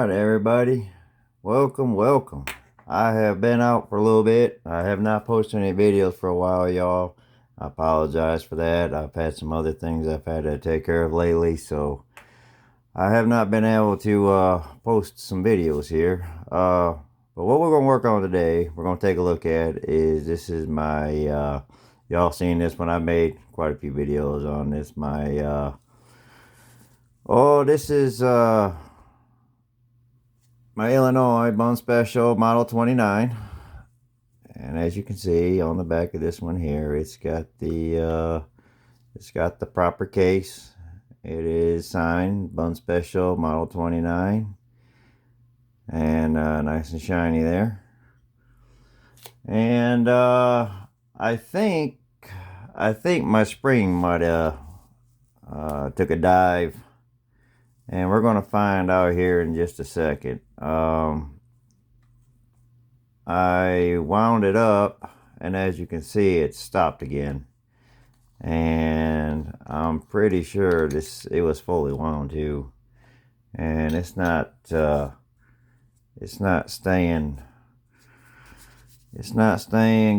Alright everybody, welcome. I have been out for a little bit. I have not posted any videos for a while, y'all. I apologize for that. I've had some other things I've had to take care of lately, so I have not been able to post some videos here. But what we're going to work on today, we're going to take a look at is, this is my, y'all seen this one. I made quite a few videos on this. This is my Illinois Bun Special Model 29, and as you can see on the back of this one here, it's got the proper case. It is signed Bun Special Model 29, and nice and shiny there. And I think my spring might have took a dive. And we're going to find out here in just a second. I wound it up, and as you can see, it stopped again. And I'm pretty sure it was fully wound too. And it's not staying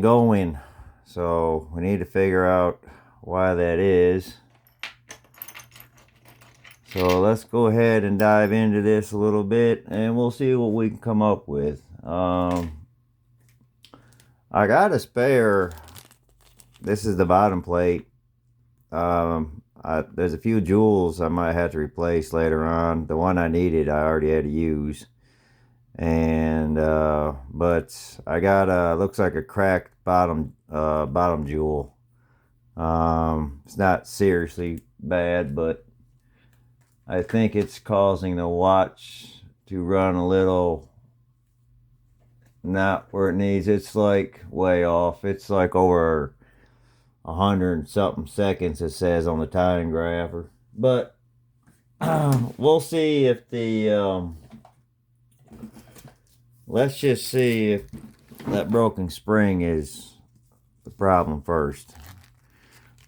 going. So we need to figure out why that is. So let's go ahead and dive into this a little bit, and we'll see what we can come up with. I got a spare. This is the bottom plate. There's a few jewels I might have to replace later on. The one I needed, I already had to use. And but I got looks like a cracked bottom jewel. It's not seriously bad, but I think it's causing the watch to run a little not where it needs. It's like way off. It's like over 100 something seconds, it says on the time graph. But we'll see if the let's just see if that broken spring is the problem first.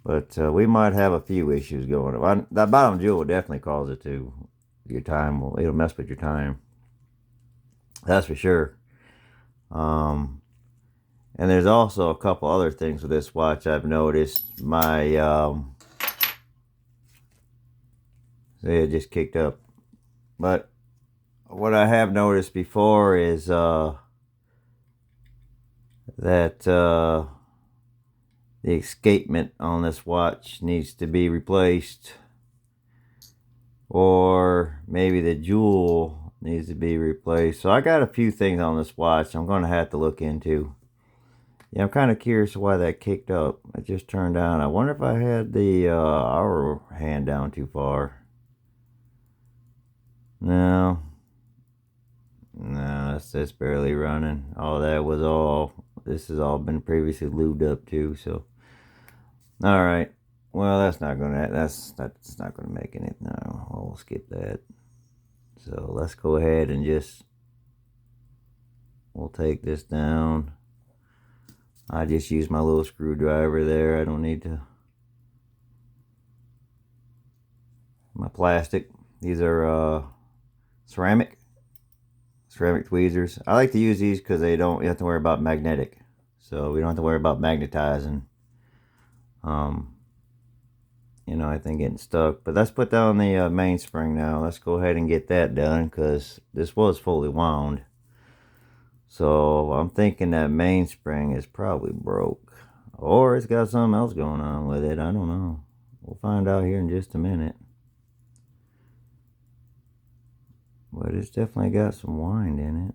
But we might have a few issues going on. That bottom jewel will definitely cause it to. It'll mess with your time. That's for sure. And there's also a couple other things with this watch I've noticed. It just kicked up. But what I have noticed before is that the escapement on this watch needs to be replaced, or maybe the jewel needs to be replaced. So I got a few things on this watch I'm going to have to look into. Yeah, I'm kind of curious why that kicked up. It just turned down. I wonder if I had the hour hand down too far. No, that's barely running. This has all been previously lubed up too, so. All right. Well, that's not gonna make anything. No, we'll skip that. So let's go ahead and we'll take this down. I just use my little screwdriver there. I don't need my plastic. These are ceramic tweezers. I like to use these because you have to worry about magnetic. So we don't have to worry about magnetizing. Anything getting stuck. But let's put down the mainspring now. Let's go ahead and get that done, because this was fully wound. So I'm thinking that mainspring is probably broke, or it's got something else going on with it. I don't know. We'll find out here in just a minute. But it's definitely got some wind in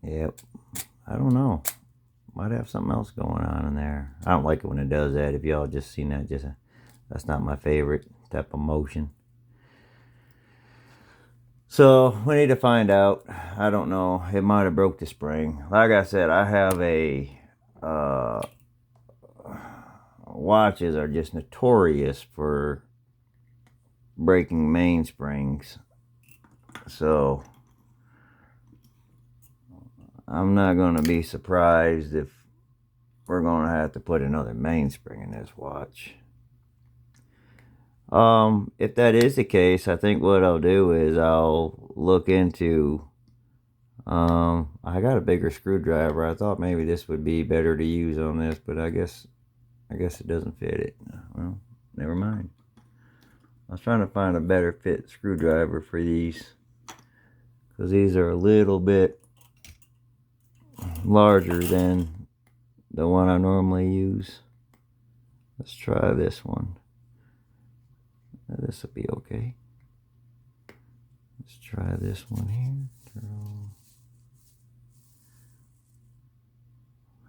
it. Yep. I don't know. Might have something else going on in there. I don't like it when it does that. If y'all just seen that, that's not my favorite type of motion. So we need to find out. I don't know. It might have broke the spring. Like I said, I have watches are just notorious for breaking mainsprings. So I'm not going to be surprised if we're going to have to put another mainspring in this watch. If that is the case, I think what I'll do is I'll look into, I got a bigger screwdriver. I thought maybe this would be better to use on this, but I guess it doesn't fit it. Well, never mind. I was trying to find a better fit screwdriver for these, because these are a little bit larger than the one I normally use. Let's try this one. This will be okay. Let's try this one here.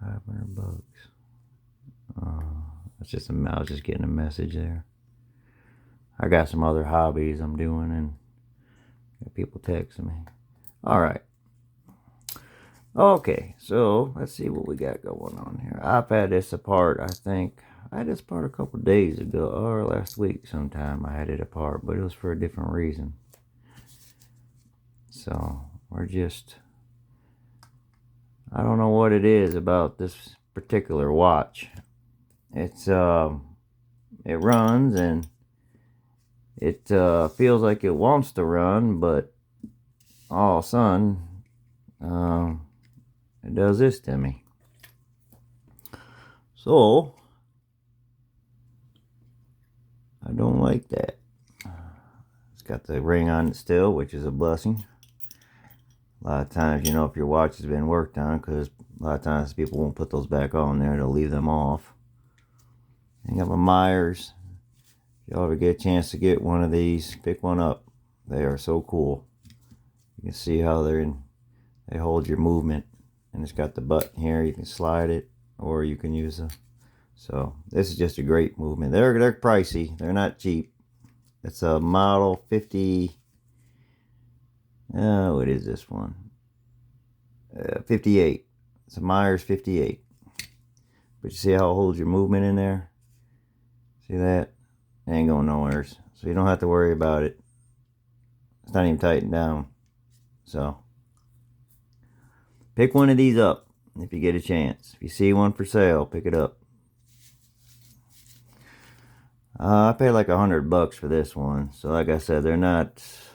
500 bucks. That's just I was just getting a message there. I got some other hobbies I'm doing and got people texting me. All right. Okay, so let's see what we got going on here. I've had this apart, I think. I had this apart a couple days ago, or last week sometime I had it apart, but it was for a different reason. So, we're just, I don't know what it is about this particular watch. It's, it runs and it feels like it wants to run, but all of a sudden, it does this to me. So, I don't like that. It's got the ring on it still, which is a blessing. A lot of times, you know, if your watch has been worked on, because a lot of times people won't put those back on there, they'll leave them off. I got my Myers. If you ever get a chance to get one of these, pick one up. They are so cool. You can see how they hold your movement, and it's got the button here. You can slide it, or you can use a. So this is just a great movement. They're pricey. They're not cheap. It's a model 50. What is this one? 58. It's a Myers 58. But you see how it holds your movement in there? See that? It ain't going nowhere. So you don't have to worry about it. It's not even tightened down. So pick one of these up if you get a chance. If you see one for sale, pick it up. I paid like $100 for this one. So like I said, they're not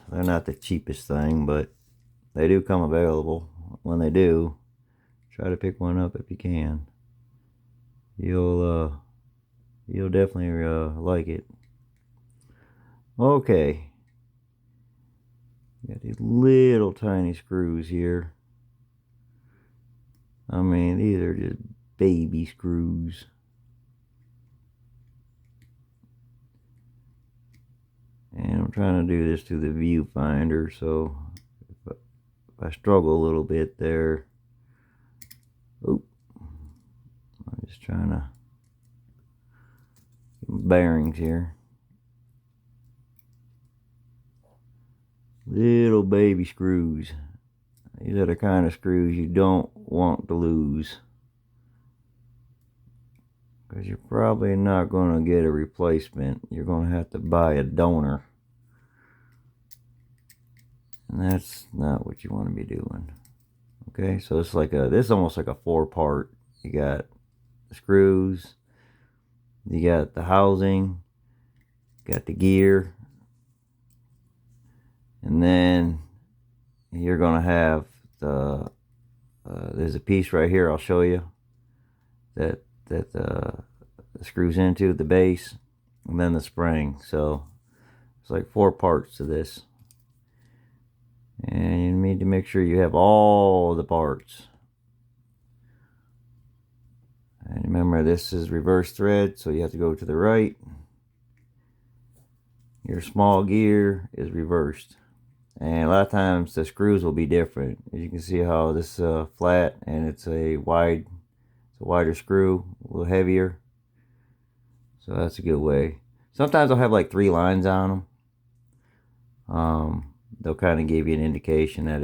the cheapest thing, but they do come available. When they do, try to pick one up if you can. You'll definitely like it. Okay. Got these little tiny screws here. I mean, these are just baby screws. And I'm trying to do this through the viewfinder, so if I struggle a little bit there. Oop. I'm just trying to get my bearings here. Little baby screws. These are the kind of screws you don't want to lose, because you're probably not going to get a replacement. You're going to have to buy a donor, and that's not what you want to be doing. Okay, so it's like this is almost like a 4-part. You got the screws, you got the housing, you got the gear, and then you're going to have the there's a piece right here I'll show you that screws into the base, and then the spring. So it's like 4 parts to this, and you need to make sure you have all the parts. And remember, this is reverse thread, so you have to go to the right. Your small gear is reversed, and a lot of times the screws will be different. As you can see how this is flat, and it's a wider screw, a little heavier. So that's a good way. Sometimes I'll have like 3 lines on them. They'll kind of give you an indication that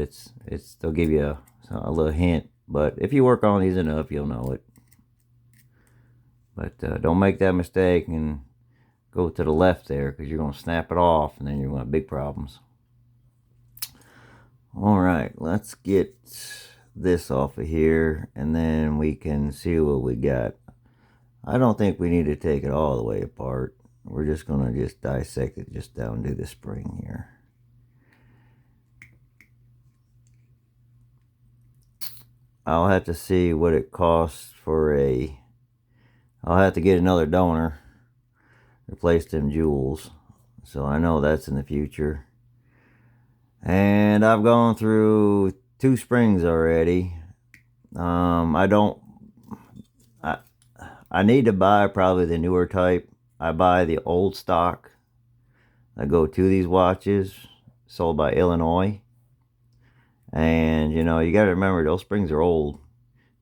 they'll give you a little hint. But if you work on these enough, you'll know it. But don't make that mistake and go to the left there, because you're going to snap it off, and then you're going to have big problems. Alright, let's get this off of here, and then we can see what we got. I don't think we need to take it all the way apart. we're just going to just dissect it just down to the spring here. I'll have to see what it costs for I'll have to get another donor, replace them jewels. So I know that's in the future. And I've gone through 2 springs already. I need to buy probably the newer type. I buy the old stock that go to these watches, sold by Illinois. And you know, you got to remember those springs are old.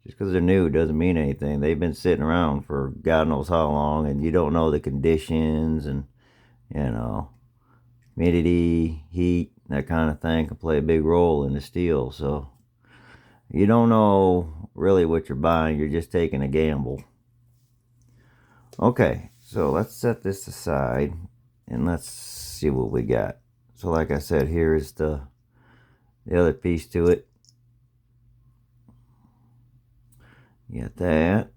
Just because they're new doesn't mean anything. They've been sitting around for God knows how long, and you don't know the conditions, and you know, humidity, heat, that kind of thing can play a big role in the steel. So you don't know really what you're buying. You're just taking a gamble. Okay, so let's set this aside and let's see what we got. So like I said, here is the other piece to it. You got that.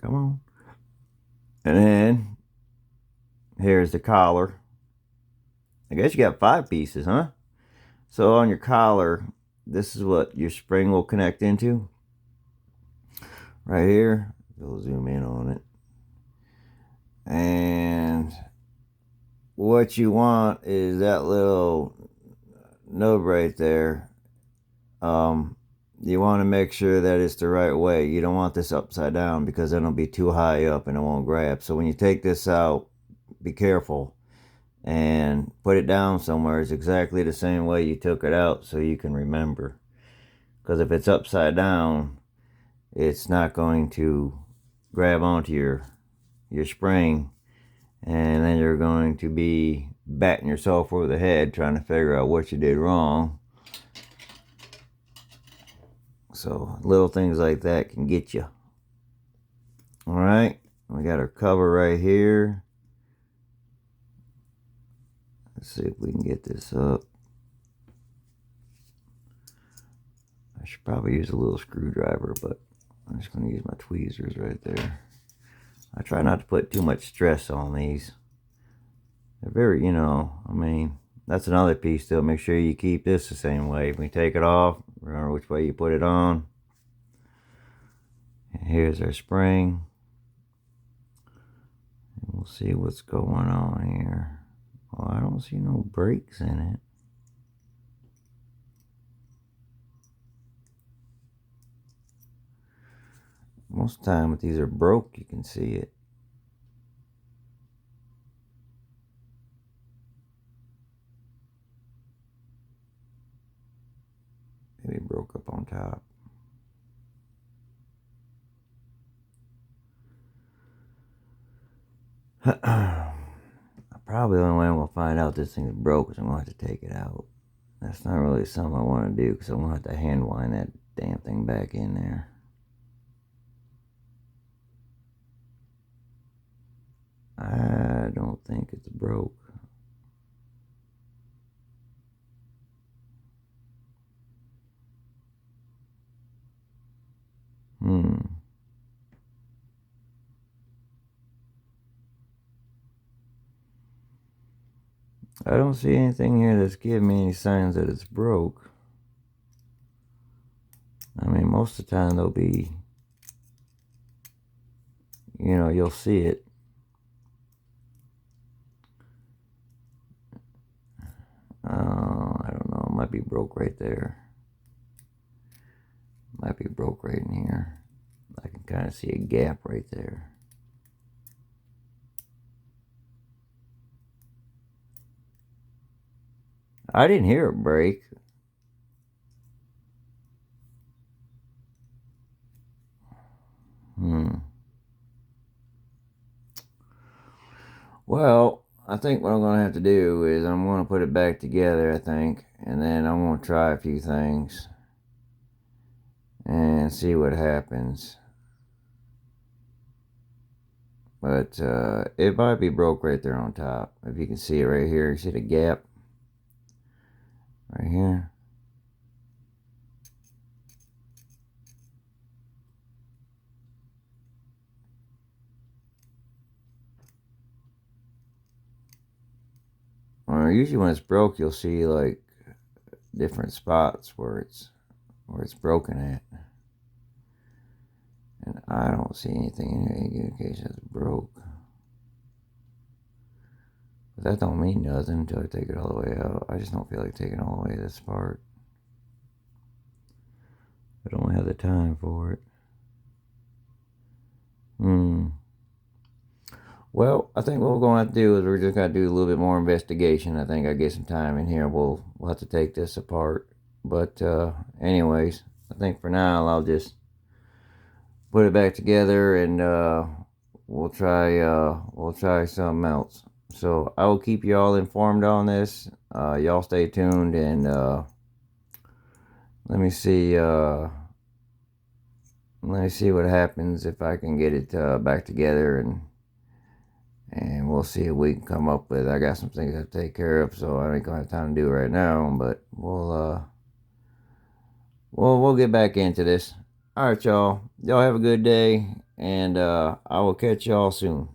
Come on. And then here's the collar. I guess you got 5 pieces, huh? So on your collar, this is what your spring will connect into. Right here. We'll zoom in on it. And what you want is that little nub right there. You want to make sure that it's the right way. You don't want this upside down because then it'll be too high up and it won't grab. So when you take this out, be careful and put it down somewhere. It's exactly the same way you took it out so you can remember. Because if it's upside down, it's not going to grab onto your spring, and then you're going to be batting yourself over the head trying to figure out what you did wrong. So little things like that can get you. Alright, we got our cover right here. Let's see if we can get this up. I should probably use a little screwdriver, but I'm just going to use my tweezers right there. I try not to put too much stress on these. They're very, you know, I mean, that's another piece still. Make sure you keep this the same way. When you take it off, remember which way you put it on. And here's our spring. And we'll see what's going on here. Well, I don't see no breaks in it. Most of the time, if these are broke, you can see it. Maybe it broke up on top. Probably the only way I'm going to find out this thing is broke is I'm going to have to take it out. That's not really something I want to do because I'm going to have to hand wind that damn thing back in there. I don't think it's broke. I don't see anything here that's giving me any signs that it's broke. I mean, most of the time they'll be, you know, you'll see it. I don't know, it might be broke right there. Might be broke right in here. I can kind of see a gap right there. I didn't hear it break. Well, I think what I'm going to have to do is I'm going to put it back together, I think. And then I'm going to try a few things. And see what happens. But it might be broke right there on top. If you can see it right here. You see the gap? Right here. know, usually when it's broke, you'll see like different spots where it's broken at. And I don't see anything in here in case it's broke. But that don't mean nothing until I take it all the way out. I just don't feel like taking all the way this part. I don't have the time for it. Well, I think what we're going to have to do is we're just going to do a little bit more investigation. I think I get some time in here. We'll have to take this apart. But anyways, I think for now I'll just put it back together and we'll try something else. So I will keep you all informed on this. Y'all stay tuned and let me see what happens if I can get it back together, and we'll see what we can come up with. I got some things I have to take care of, so I ain't gonna have time to do it right now, but we'll get back into this. All right, y'all have a good day, and I will catch y'all soon.